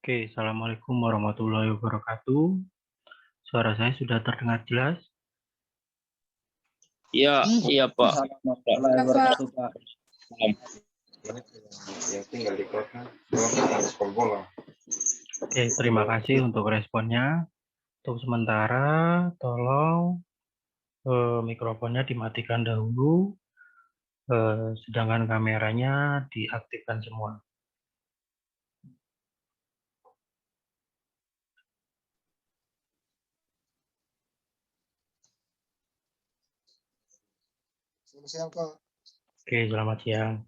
Oke, Assalamualaikum warahmatullahi wabarakatuh. Suara saya sudah terdengar jelas? Iya, iya Pak. Warahmatullahi wabarakatuh, Pak. Oke, terima kasih untuk responnya. Untuk sementara, tolong mikrofonnya dimatikan dahulu, sedangkan kameranya diaktifkan semua. Selamat siang, Pak. Oke, selamat siang.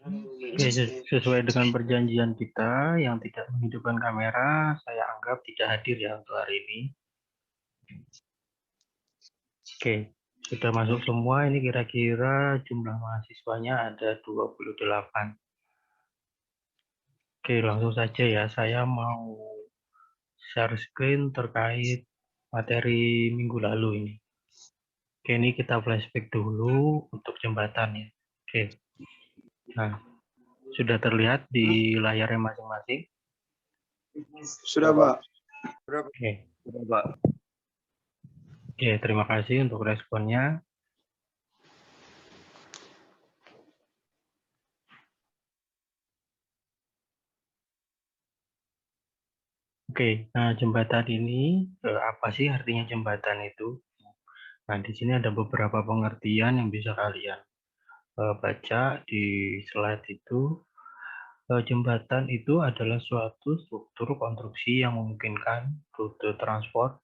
Oke, sesuai dengan perjanjian kita yang tidak menghidupkan kamera, saya anggap tidak hadir ya untuk hari ini. Oke, sudah masuk semua. Ini kira-kira jumlah mahasiswanya ada 28. Oke, langsung saja ya. Saya mau share screen terkait materi minggu lalu ini. Oke, ini kita flashback dulu untuk jembatan ya. Oke, nah sudah terlihat di layarnya masing-masing. Sudah, Pak. Oke, Sudah Pak. oke, terima kasih untuk responnya. Oke, nah jembatan ini apa sih artinya jembatan itu? Nah, di sini ada beberapa pengertian yang bisa kalian baca di slide itu. Jembatan itu adalah suatu struktur konstruksi yang memungkinkan rute transport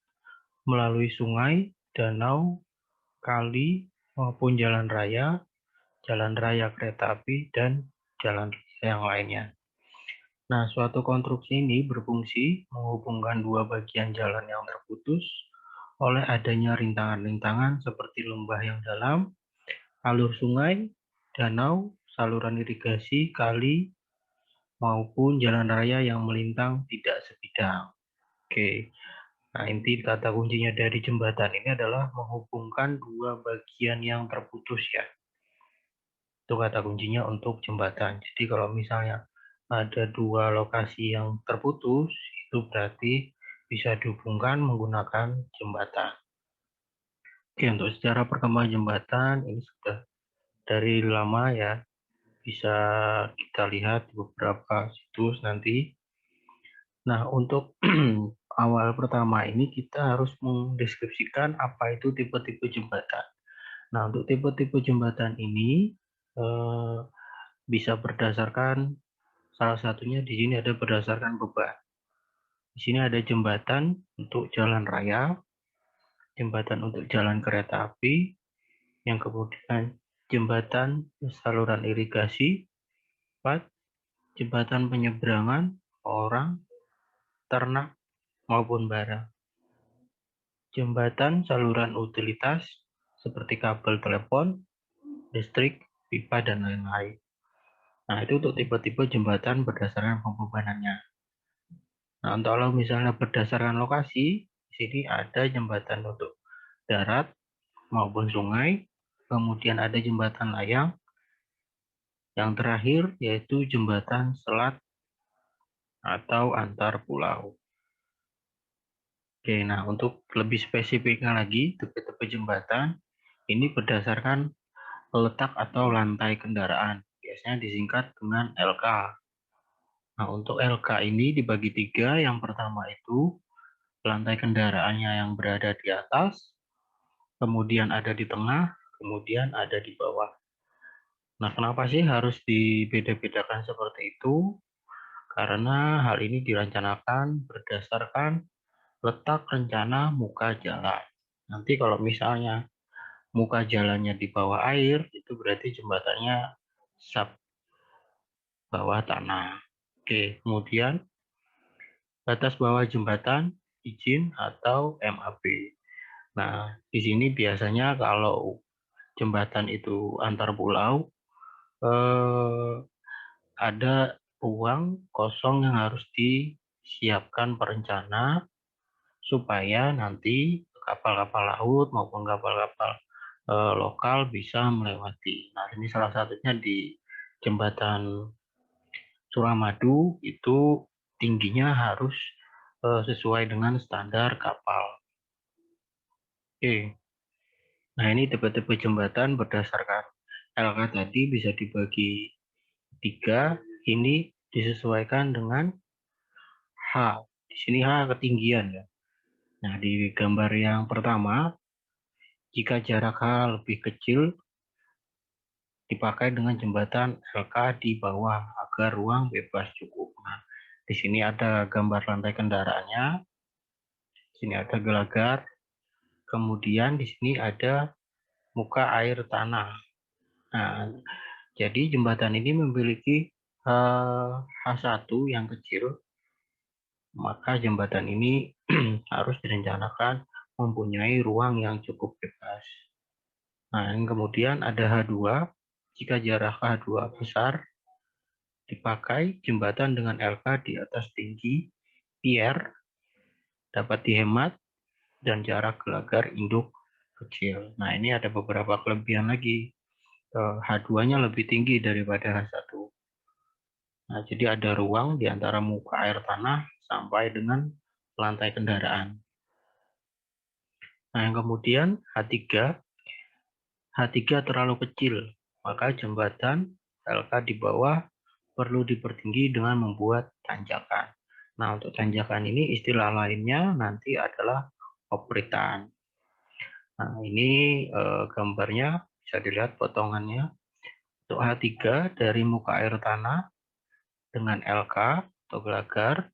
melalui sungai, danau, kali, maupun jalan raya kereta api, dan jalan yang lainnya. Nah, suatu konstruksi ini berfungsi menghubungkan dua bagian jalan yang terputus oleh adanya rintangan-rintangan seperti lembah yang dalam, alur sungai, danau, saluran irigasi, kali, maupun jalan raya yang melintang tidak sebidang. Oke, nah inti kata kuncinya dari jembatan ini adalah menghubungkan dua bagian yang terputus ya. Itu kata kuncinya untuk jembatan. Jadi kalau misalnya ada dua lokasi yang terputus, itu berarti bisa dihubungkan menggunakan jembatan. Oke, untuk sejarah perkembangan jembatan ini sudah dari lama ya. Bisa kita lihat di beberapa situs nanti. Nah, untuk awal pertama ini kita harus mendeskripsikan apa itu tipe-tipe jembatan. Nah, untuk tipe-tipe jembatan ini bisa berdasarkan salah satunya di sini ada berdasarkan beban. Di sini ada jembatan untuk jalan raya, jembatan untuk jalan kereta api, yang kemudian jembatan saluran irigasi, 4, jembatan penyeberangan orang, ternak, maupun barang. Jembatan saluran utilitas seperti kabel telepon, listrik, pipa, dan lain-lain. Nah, itu untuk tipe-tipe jembatan berdasarkan pembebanannya. Nah, untuk kalau misalnya berdasarkan lokasi, di sini ada jembatan untuk darat maupun sungai, kemudian ada jembatan layang, yang terakhir yaitu jembatan selat atau antar pulau. Oke, nah untuk lebih spesifiknya lagi, tipe-tipe jembatan ini berdasarkan letak atau lantai kendaraan, biasanya disingkat dengan LK. Nah, untuk LK ini dibagi 3, yang pertama itu lantai kendaraannya yang berada di atas, kemudian ada di tengah, kemudian ada di bawah. Nah, kenapa sih harus dibeda-bedakan seperti itu? Karena hal ini direncanakan berdasarkan letak rencana muka jalan. Nanti kalau misalnya muka jalannya di bawah air, itu berarti jembatannya sub bawah tanah. Oke, kemudian batas bawah jembatan, izin atau MAB. Nah, di sini biasanya kalau jembatan itu antar pulau, ada ruang kosong yang harus disiapkan perencana supaya nanti kapal-kapal laut maupun kapal-kapal lokal bisa melewati. Nah, ini salah satunya di jembatan Suramadu itu tingginya harus sesuai dengan standar kapal. Oke. Nah, ini tipe-tipe jembatan berdasarkan LK tadi bisa dibagi 3. Ini disesuaikan dengan H. Di sini H ketinggian ya. Nah, di gambar yang pertama, jika jarak H lebih kecil, dipakai dengan jembatan LK di bawah agar ruang bebas cukup. Nah, di sini ada gambar lantai kendaraannya, di sini ada gelagar, kemudian di sini ada muka air tanah. Nah, jadi jembatan ini memiliki H1 yang kecil, maka jembatan ini harus direncanakan mempunyai ruang yang cukup bebas. Nah, yang kemudian ada H2, jika jarak H2 besar, dipakai jembatan dengan LK di atas tinggi pier dapat dihemat dan jarak gelagar induk kecil. Nah, ini ada beberapa kelebihan lagi. H2-nya lebih tinggi daripada H1. Nah, jadi ada ruang di antara muka air tanah sampai dengan lantai kendaraan. Nah, yang kemudian H3 terlalu kecil, maka jembatan LK di bawah perlu dipertinggi dengan membuat tanjakan. Nah, untuk tanjakan ini istilah lainnya nanti adalah opritan. Nah, ini gambarnya bisa dilihat potongannya. Untuk H3 dari muka air tanah dengan LK atau gelagar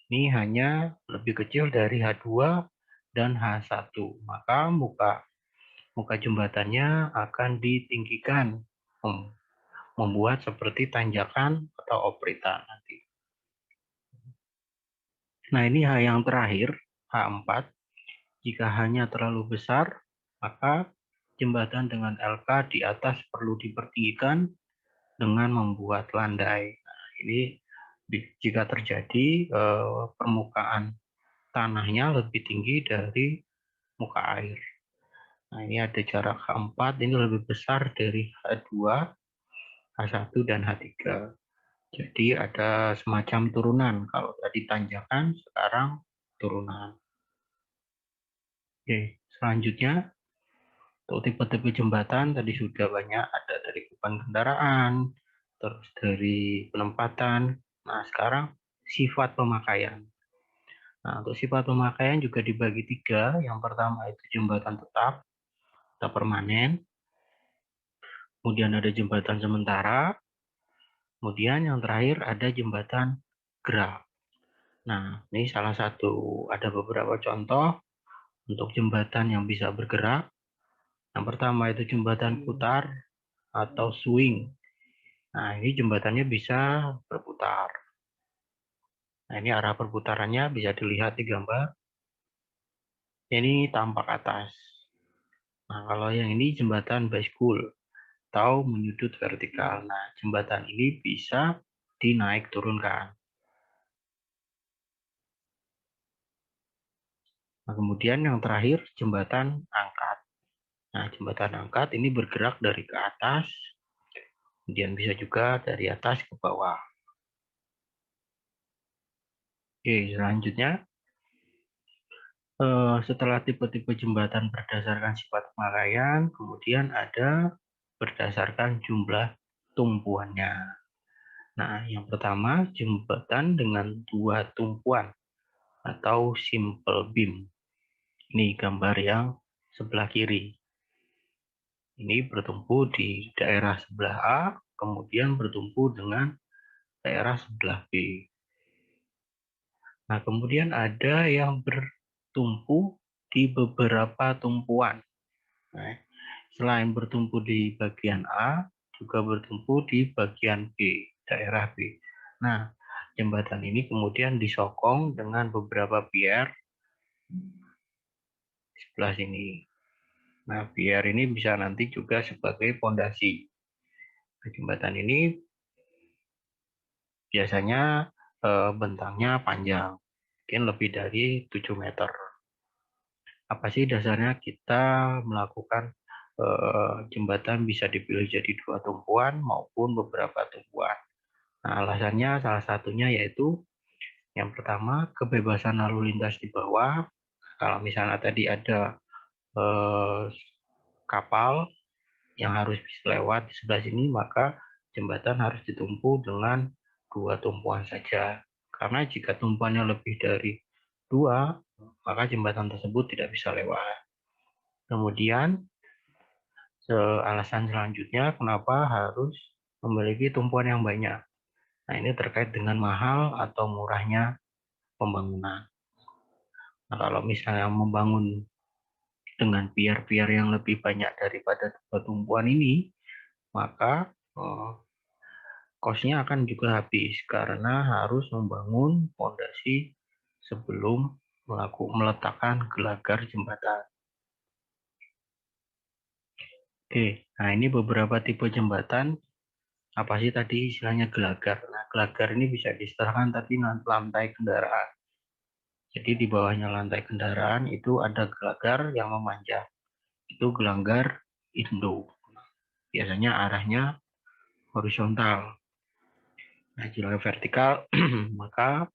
ini hanya lebih kecil dari H2 dan H1. Maka muka jembatannya akan ditinggikan membuat seperti tanjakan atau opritan nanti. Nah, ini H yang terakhir, H4. Jika hanya terlalu besar, maka jembatan dengan LK di atas perlu dipertinggikan dengan membuat landai. Nah, ini jika terjadi permukaan tanahnya lebih tinggi dari muka air. Nah, ini ada jarak H4, ini lebih besar dari H2, H1, dan H3. Jadi ada semacam turunan. Kalau tadi tanjakan, sekarang turunan. Oke, selanjutnya untuk tipe-tipe jembatan tadi sudah banyak, ada dari beban kendaraan, terus dari penempatan. Nah, sekarang sifat pemakaian. Nah, untuk sifat pemakaian juga dibagi 3. Yang pertama itu jembatan tetap atau permanen. Kemudian ada jembatan sementara. Kemudian yang terakhir ada jembatan gerak. Nah, ini salah satu, ada beberapa contoh untuk jembatan yang bisa bergerak. Yang pertama itu jembatan putar atau swing. Nah, ini jembatannya bisa berputar. Nah, ini arah perputarannya bisa dilihat di gambar. Ini tampak atas. Nah, kalau yang ini jembatan bicycle atau menyudut vertikal. Nah, jembatan ini bisa dinaik turunkan. Nah, kemudian yang terakhir jembatan angkat. Nah, jembatan angkat ini bergerak dari ke atas, kemudian bisa juga dari atas ke bawah. Oke, selanjutnya setelah tipe-tipe jembatan berdasarkan sifat pemakaian, kemudian ada berdasarkan jumlah tumpuannya. Nah, yang pertama jembatan dengan 2 tumpuan atau simple beam. Ini gambar yang sebelah kiri. Ini bertumpu di daerah sebelah A, kemudian bertumpu dengan daerah sebelah B. Nah, kemudian ada yang bertumpu di beberapa tumpuan. Nah, selain bertumpu di bagian A, juga bertumpu di bagian B, daerah B. Nah, jembatan ini kemudian disokong dengan beberapa pier di sebelah sini. Nah, pier ini bisa nanti juga sebagai fondasi. Nah, jembatan ini biasanya bentangnya panjang, mungkin lebih dari 7 meter. Apa sih dasarnya kita melakukan jembatan bisa dipilih jadi 2 tumpuan maupun beberapa tumpuan. Nah, alasannya salah satunya yaitu yang pertama, kebebasan lalu lintas di bawah. Kalau misalnya tadi ada kapal yang harus bisa lewat di sebelah sini, maka jembatan harus ditumpu dengan 2 tumpuan saja. Karena jika tumpuannya lebih dari 2, maka jembatan tersebut tidak bisa lewat. Kemudian, alasan selanjutnya kenapa harus memiliki tumpuan yang banyak. Nah, ini terkait dengan mahal atau murahnya pembangunan. Nah, kalau misalnya membangun dengan pier-pier yang lebih banyak daripada 2 tumpuan ini, maka kosnya akan juga habis karena harus membangun fondasi sebelum meletakkan gelagar jembatan. Oke, nah ini beberapa tipe jembatan. Apa sih tadi istilahnya gelagar? Nah, gelagar ini bisa diistilahkan tadi lantai kendaraan. Jadi di bawahnya lantai kendaraan itu ada gelagar yang memanjang. Itu gelanggar Indo. Biasanya arahnya horizontal. Nah, jika vertikal, maka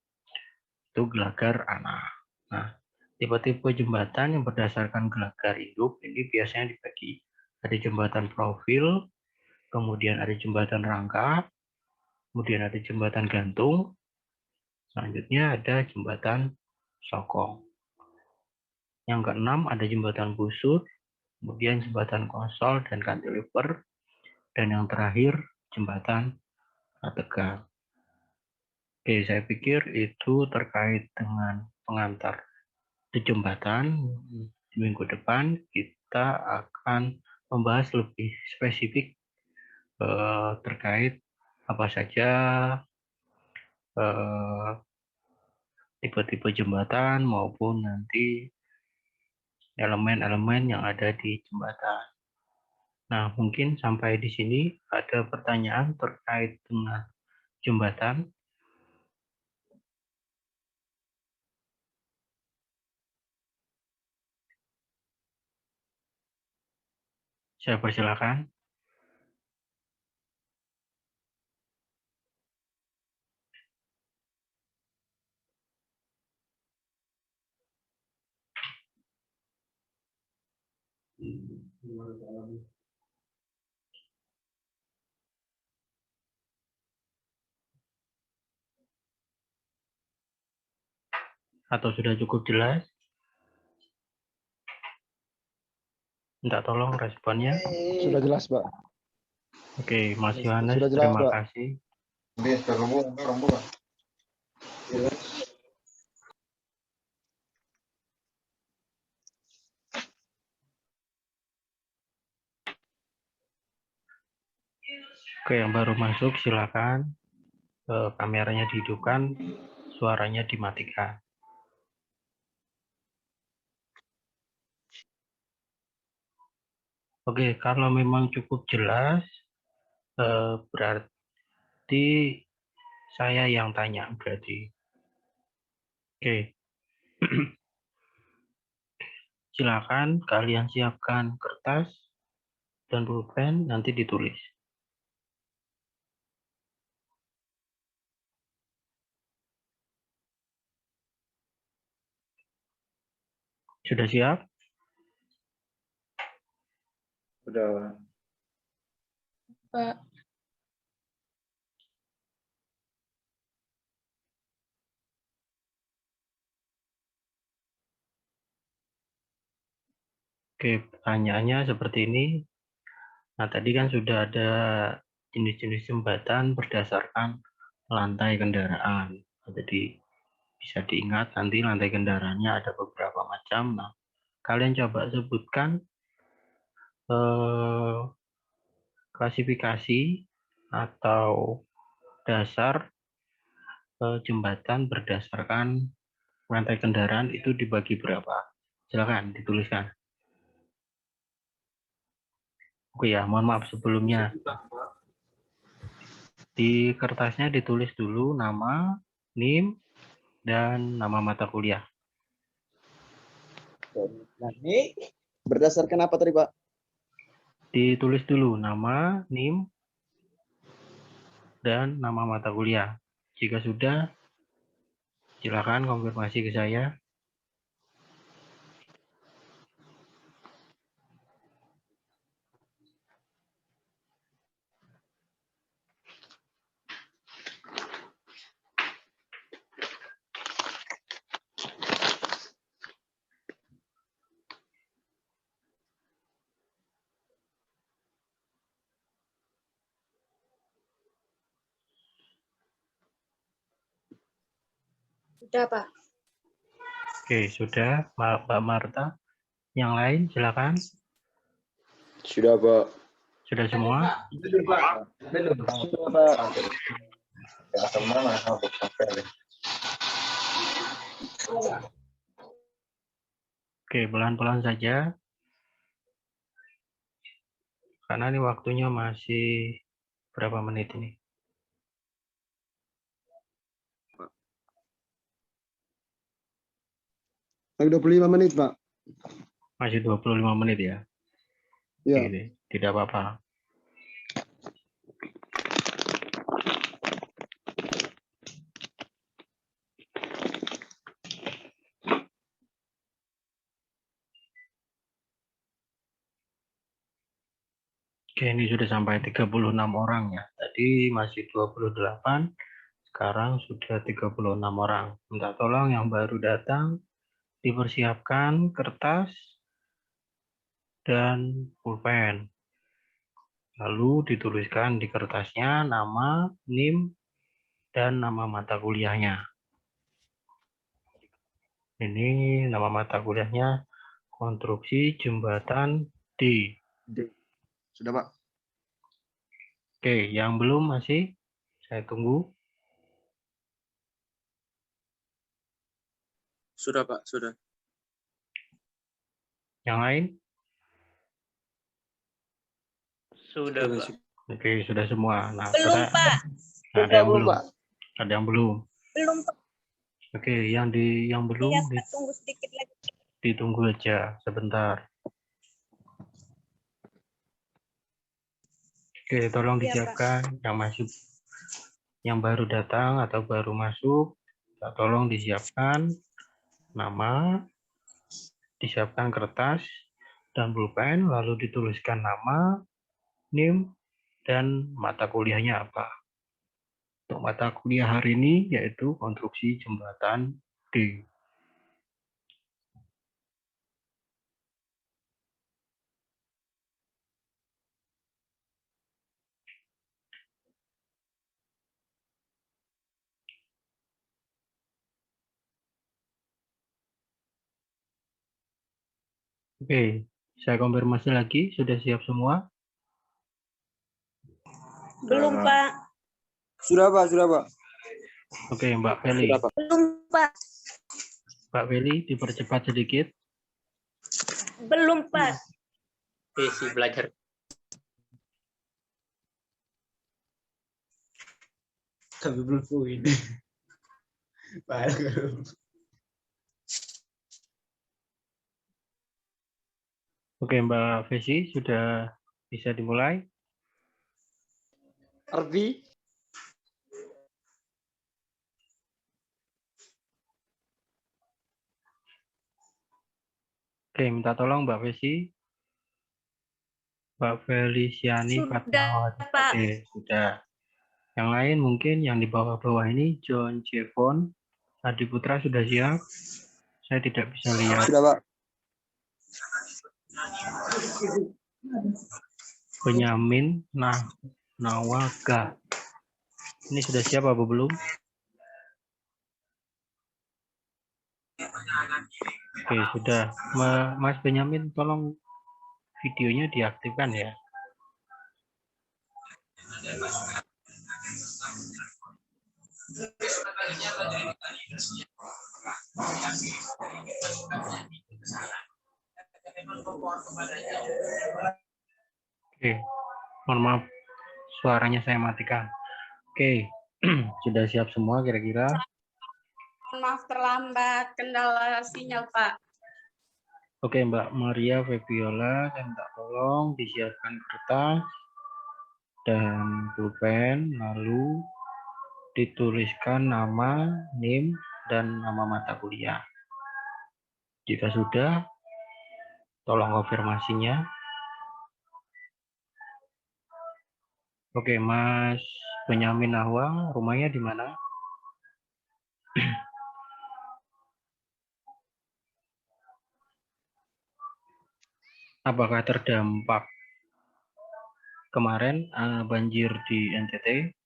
itu gelagar anak. Nah, tipe-tipe jembatan yang berdasarkan gelagar hidup ini biasanya dibagi. Ada jembatan profil, kemudian ada jembatan rangka, kemudian ada jembatan gantung, selanjutnya ada jembatan sokong. Yang keenam ada jembatan busur, kemudian jembatan konsol dan cantilever, dan yang terakhir jembatan tegang. Oke, saya pikir itu terkait dengan pengantar di jembatan. Di minggu depan kita akan membahas lebih spesifik terkait apa saja tipe-tipe jembatan maupun nanti elemen-elemen yang ada di jembatan. Nah, mungkin sampai di sini ada pertanyaan terkait dengan jembatan. Saya persilakan. Atau sudah cukup jelas? Minta tolong responnya. Sudah jelas, Pak. Oke, Mas Yohanes, Sudah jelas, terima Pak. kasih. Oke, yang baru masuk silakan kameranya dihidupkan, suaranya dimatikan. Oke, kalau memang cukup jelas, berarti saya yang tanya berarti. Oke, silakan kalian siapkan kertas dan pulpen, nanti ditulis. Sudah siap? Sudah. Pak. Oke, pertanyaannya seperti ini. Nah, tadi kan sudah ada jenis-jenis jembatan berdasarkan lantai kendaraan. Jadi bisa diingat nanti lantai kendaraannya ada beberapa macam. Nah, kalian coba sebutkan klasifikasi atau dasar jembatan berdasarkan lantai kendaraan itu dibagi berapa. Silakan dituliskan. Oke ya, mohon maaf sebelumnya. Di kertasnya ditulis dulu nama, NIM, dan nama mata kuliah. Nah, ini berdasarkan apa tadi, Pak? Ditulis dulu nama, NIM, dan nama mata kuliah. Jika sudah, silakan konfirmasi ke saya. Sudah, Pak. Oke, sudah, Mbak Marta. Yang lain, silakan. Sudah, Pak. Sudah semua? Sudah, Pak. Oke, pelan-pelan saja. Karena ini waktunya masih berapa menit ini? Lagi 25 menit, Pak. Masih 25 menit ya? Ya. Oke, tidak apa-apa. Oke, ini sudah sampai 36 orang ya. Tadi masih 28, sekarang sudah 36 orang. Minta tolong yang baru datang, dipersiapkan kertas dan pulpen. Lalu dituliskan di kertasnya nama, NIM, dan nama mata kuliahnya. Ini nama mata kuliahnya Konstruksi Jembatan D. Sudah, Pak. Oke, yang belum masih saya tunggu. Sudah, Pak. Sudah. Yang lain? Sudah, Pak. Oke, sudah semua. Nah, Belum, Pak. ada yang belum. Ada yang belum. Belum, Pak. Oke, yang belum Iya, Pak. Tunggu sedikit lagi. ditunggu aja sebentar. Oke, tolong Iya, disiapkan yang baru datang atau baru masuk. Tolong disiapkan nama, disiapkan kertas dan pulpen, lalu dituliskan nama, NIM, dan mata kuliahnya apa. Untuk mata kuliah hari ini yaitu Konstruksi Jembatan D. Oke, saya konfirmasi lagi, sudah siap semua? Belum, Pak. Sudah, Pak. Sudah, Pak. Oke, Mbak Feli. Sudah, Pak. Belum, Pak. Mbak Feli, dipercepat sedikit. Belum, Pak. Si belajar. Tapi belum poin. Oke, Mbak Fesi, sudah bisa dimulai? Arbi. Oke, minta tolong Mbak Fesi. Mbak Feliciani Sudah, Fatmawati. Pak. Oke, sudah. Yang lain mungkin yang di bawah-bawah ini, John Jevon, Adi Putra sudah siap? Saya tidak bisa lihat. Sudah, Pak. Benyamin Nawaga. Ini sudah siap apa belum? Oke, sudah. Mas Benyamin, tolong videonya diaktifkan ya. Oke, mohon maaf, suaranya saya matikan. Oke, sudah siap semua kira-kira? Maaf terlambat, kendala sinyal, Pak. Oke, Mbak Maria Febiola, saya minta tolong tolong disiapkan kertas dan pulpen, lalu dituliskan nama, NIM, dan nama mata kuliah. Jika sudah, tolong konfirmasinya. Oke, Mas Benyamin Nahwa, rumahnya di mana? Apakah terdampak kemarin banjir di NTT?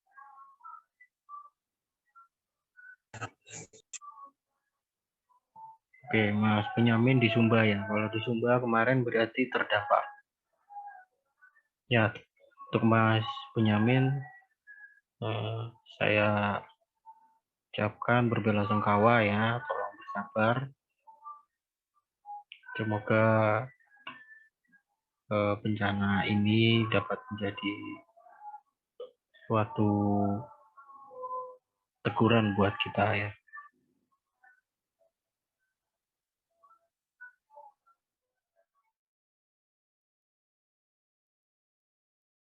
Oke, Mas Benyamin di Sumba ya. Kalau di Sumba kemarin berarti terdampak. Ya, untuk Mas Benyamin, saya ucapkan berbelasungkawa ya. Tolong bersabar. Semoga bencana ini dapat menjadi suatu teguran buat kita ya.